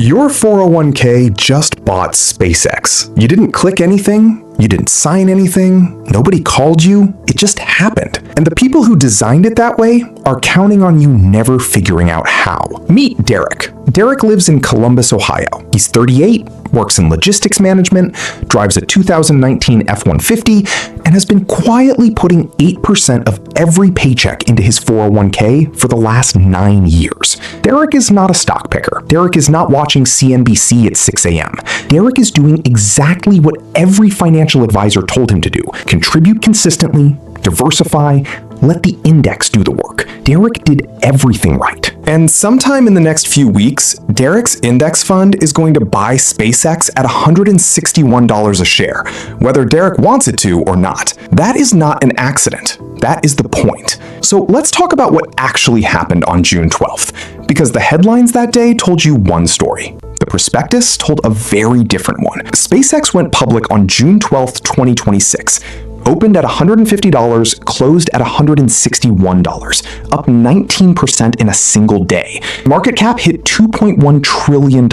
Your 401k just bought SpaceX. You didn't click anything. You didn't sign anything. Nobody called you. It just happened. And the people who designed it that way are counting on you never figuring out how. Meet Derek. Derek lives in Columbus, Ohio. He's 38, works in logistics management, drives a 2019 F-150, and has been quietly putting 8% of every paycheck into his 401k for the last 9 years. Derek is not a stock picker. Derek is not watching CNBC at 6 a.m. Derek is doing exactly what every financial advisor told him to do. Contribute consistently, diversify, let the index do the work. Derek did everything right. And sometime in the next few weeks, Derek's index fund is going to buy SpaceX at $161 a share, whether Derek wants it to or not. That is not an accident. That is the point. So let's talk about what actually happened on June 12th, because the headlines that day told you one story. The prospectus told a very different one. SpaceX went public on June 12th, 2026. Opened at $150, closed at $161, up 19% in a single day. Market cap hit $2.1 trillion,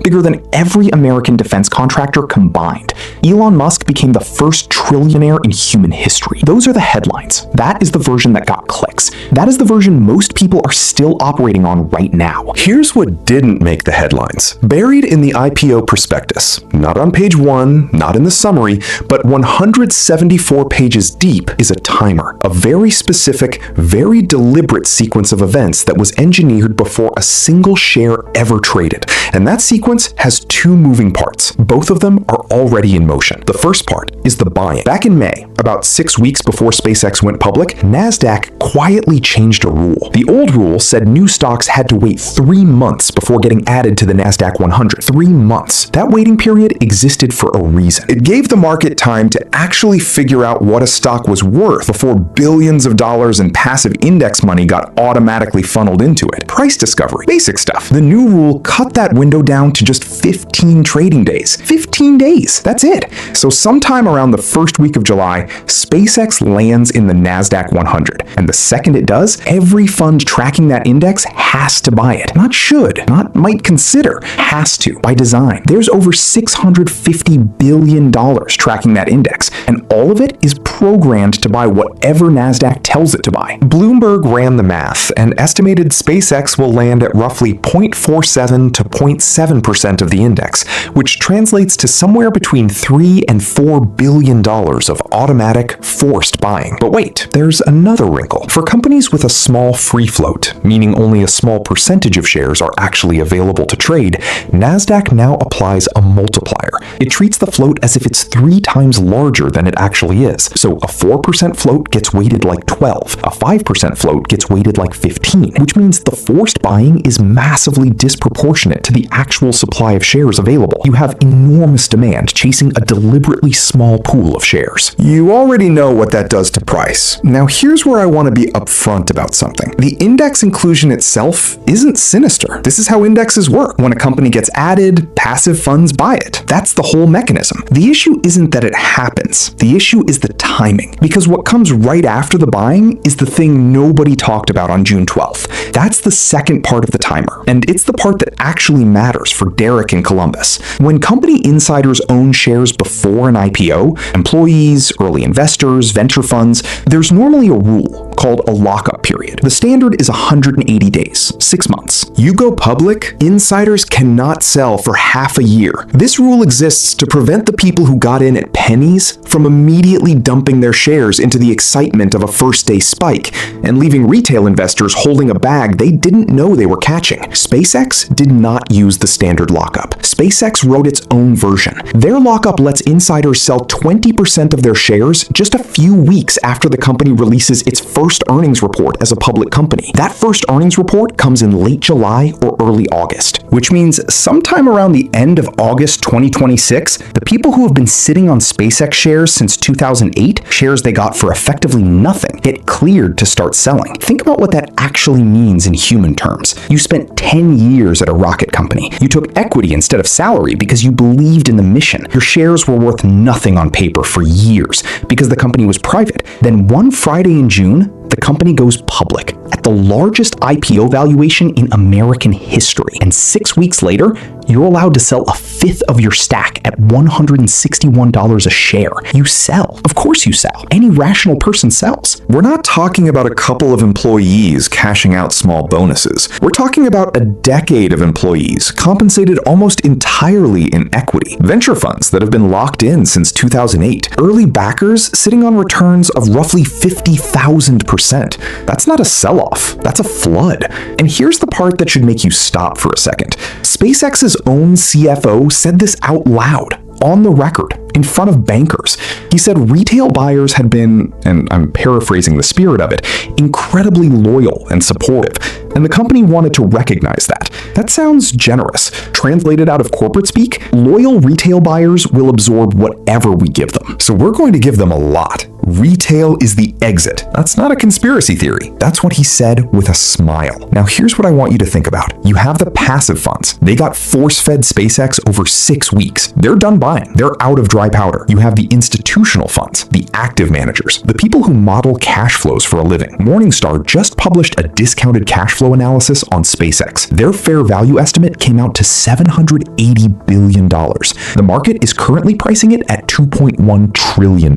bigger than every American defense contractor combined. Elon Musk became the first trillionaire in human history. Those are the headlines. That is the version that got clicks. That is the version most people are still operating on right now. Here's what didn't make the headlines. Buried in the IPO prospectus, not on page 1, not in the summary, but 174 pages deep is a timer, a very specific, very deliberate sequence of events that was engineered before a single share ever traded. And that sequence has two moving parts. Both of them are already in motion. The first part is the buying. Back in May, about 6 weeks before SpaceX went public, Nasdaq quietly changed a rule. The old rule said new stocks had to wait 3 months before getting added to the Nasdaq 100. 3 months. That waiting period existed for a reason. It gave the market time to actually figure out what a stock was worth before billions of dollars in passive index money got automatically funneled into it. Price discovery. Basic stuff. The new rule cut that window down to just 15 trading days. 15 days. That's it. So sometime around the first week of July, SpaceX lands in the Nasdaq 100. And the second it does, every fund tracking that index has to buy it. Not should, not might consider, has to, by design. There's over $650 billion tracking that index, and all of it is programmed to buy whatever Nasdaq tells it to buy. Bloomberg ran the math and estimated SpaceX will land at roughly 0.47 to 0.7% of the index, which translates to somewhere between $3 and $4 billion of automatic, forced buying. But wait, there's another wrinkle. For companies with a small free float, meaning only a small percentage of shares are actually available to trade, Nasdaq now applies a multiplier. It treats the float as if it's 3 times larger than it actually is. So a 4% float gets weighted like 12. A 5% float gets weighted like 15, which means the forced buying is massively disproportionate to the actual supply of shares available. You have enormous demand chasing a deliberately small pool of shares. You already know what that does to price. Now here's where I want to be upfront about something. The index inclusion itself isn't sinister. This is how indexes work. When a company gets added, passive funds buy it. That's the whole mechanism. The issue isn't that it happens. The issue is the timing, because what comes right after the buying is the thing nobody talked about on June 12th. That's the second part of the timer, and it's the part that actually matters for Derek in Columbus. When company insiders own shares before an IPO, employees, early investors, venture funds, there's normally a rule called a lockup period. The standard is 180 days, 6 months. You go public, insiders cannot sell for half a year. This rule exists to prevent the people who got in at pennies from immediately dumping their shares into the excitement of a first-day spike and leaving retail investors holding a bag they didn't know they were catching. SpaceX did not use the standard lockup. SpaceX wrote its own version. Their lockup lets insiders sell 20% of their shares just a few weeks after the company releases its first earnings report as a public company. That first earnings report comes in late July or early August, which means sometime around the end of August 2026, the people who have been sitting on SpaceX shares since 2008, shares they got for effectively nothing, get cleared to start selling. Think about what that actually means in human terms. You spent 10 years at a rocket company. You took equity instead of salary because you believed in the mission. Your shares were worth nothing on paper for years because the company was private. Then one Friday in June, the company goes public at the largest IPO valuation in American history. And 6 weeks later, You're allowed to sell a fifth of your stack at $161 a share. You sell. Of course you sell. Any rational person sells. We're not talking about a couple of employees cashing out small bonuses. We're talking about a decade of employees compensated almost entirely in equity. Venture funds that have been locked in since 2008. Early backers sitting on returns of roughly 50,000%. That's not a sell-off. That's a flood. And here's the part that should make you stop for a second. SpaceX's own CFO said this out loud, on the record, in front of bankers. He said retail buyers had been, and I'm paraphrasing the spirit of it, incredibly loyal and supportive, and the company wanted to recognize that. That sounds generous. Translated out of corporate speak, loyal retail buyers will absorb whatever we give them. So we're going to give them a lot. Retail is the exit. That's not a conspiracy theory. That's what he said with a smile. Now here's what I want you to think about. You have the passive funds. They got force-fed SpaceX over 6 weeks. They're done buying. They're out of dry powder. You have the institutional funds, the active managers, the people who model cash flows for a living. Morningstar just published a discounted cash flow analysis on SpaceX. Their fair value estimate came out to $780 billion. The market is currently pricing it at $2.1 trillion.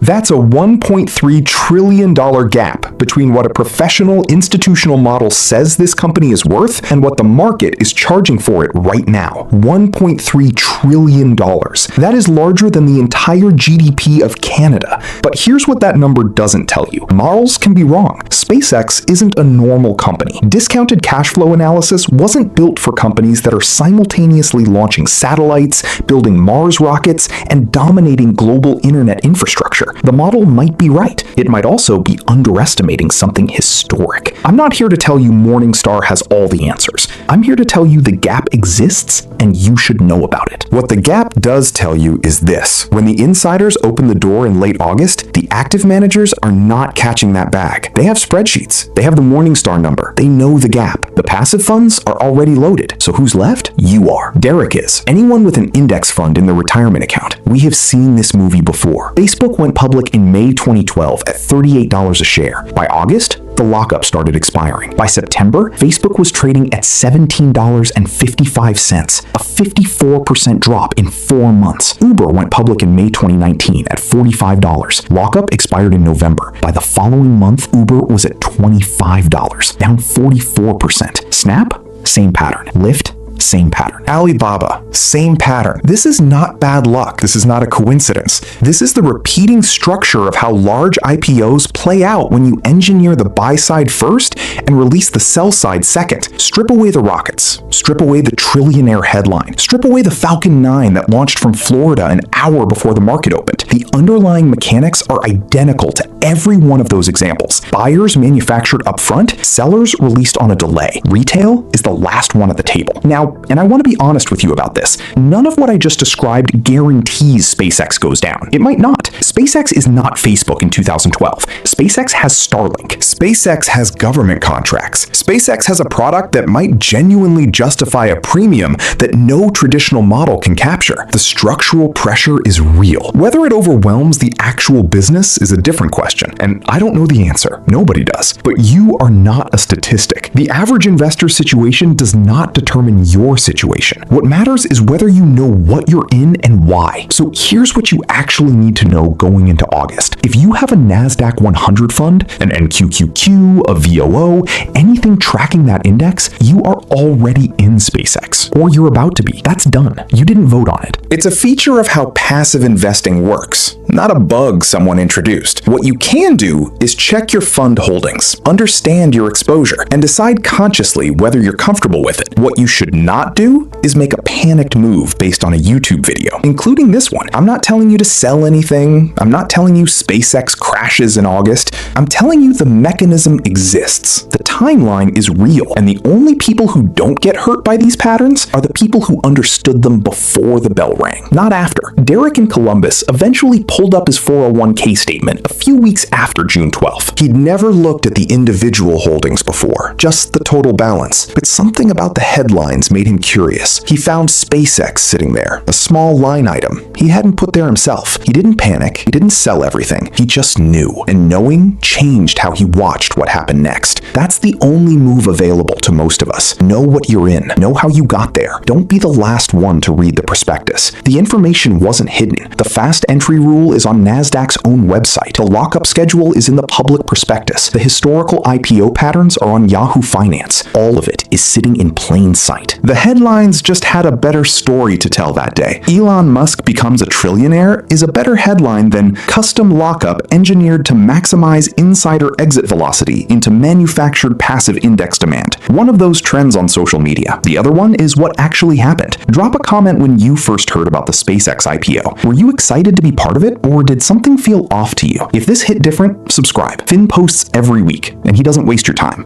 That's a $1.3 trillion gap between what a professional institutional model says this company is worth and what the market is charging for it right now. $1.3 trillion. That is larger than the entire GDP of Canada. But here's what that number doesn't tell you. Models can be wrong. SpaceX isn't a normal company. Discounted cash flow analysis wasn't built for companies that are simultaneously launching satellites, building Mars rockets, and dominating global internet infrastructure. The model might be right. It might also be underestimating something historic. I'm not here to tell you Morningstar has all the answers. I'm here to tell you the gap exists and you should know about it. What the gap does tell you is this. When the insiders open the door in late August, the active managers are not catching that bag. They have spreadsheets. They have the Morningstar number. They know the gap. The passive funds are already loaded. So who's left? You are. Derek is. Anyone with an index fund in their retirement account. We have seen this movie before. Facebook went public in May 2012 at $38 a share. By August, the lockup started expiring. By September, Facebook was trading at $17.55, a 54% drop in 4 months. Uber went public in May 2019 at $45. Lockup expired in November. By the following month, Uber was at $25, down 44%. Snap, same pattern. Lyft, same pattern. Alibaba, same pattern. This is not bad luck. This is not a coincidence. This is the repeating structure of how large IPOs play out when you engineer the buy side first and release the sell side second. Strip away the rockets. Strip away the trillionaire headline. Strip away the Falcon 9 that launched from Florida an hour before the market opened. The underlying mechanics are identical to every one of those examples. Buyers manufactured upfront, sellers released on a delay. Retail is the last one at the table. Now, and I want to be honest with you about this, none of what I just described guarantees SpaceX goes down. It might not. SpaceX is not Facebook in 2012. SpaceX has Starlink. SpaceX has government contracts. SpaceX has a product that might genuinely justify a premium that no traditional model can capture. The structural pressure is real. Whether it overwhelms the actual business is a different question, and I don't know the answer. Nobody does. But you are not a statistic. The average investor situation does not determine your situation. What matters is whether you know what you're in and why. So here's what you actually need to know going into August. If you have a Nasdaq 100 fund, an NQQQ, a VOO, anything tracking that index, you are already in SpaceX. Or you're about to be. That's done. You didn't vote on it. It's a feature of how passive investing works, not a bug someone introduced. What you can do is check your fund holdings, understand your exposure, and decide consciously whether you're comfortable with it. What you should not do is make a panicked move based on a YouTube video, including this one. I'm not telling you to sell anything. I'm not telling you SpaceX crashes in August. I'm telling you the mechanism exists. The timeline is real, and the only people who don't get hurt by these patterns are the people who understood them before the bell rang, not after. Derek in Columbus eventually pulled up his 401k statement a few weeks after June 12th. He'd never looked at the individual holdings before, just the total balance. But something about the headlines made him curious. He found SpaceX sitting there, a small line item he hadn't put there himself. He didn't panic, he didn't sell everything, he just knew. And knowing changed how he watched what happened next. That's the only move available to most of us. Know what you're in, know how you got there. Don't be the last one to read the prospectus. The information wasn't hidden. The fast entry rule is on Nasdaq's own website. The lockup schedule is in the public prospectus. The historical IPO patterns are on Yahoo Finance. All of it is sitting in plain sight. The headlines just had a better story to tell that day. Elon Musk becomes a trillionaire is a better headline than custom lockup engineered to maximize insider exit velocity into manufactured passive index demand. One of those trends on social media. The other one is what actually happened. Drop a comment when you first heard about the SpaceX IPO. Were you excited to be part of it, or did something feel off to you? If this hit different, subscribe. Finn posts every week, and he doesn't waste your time.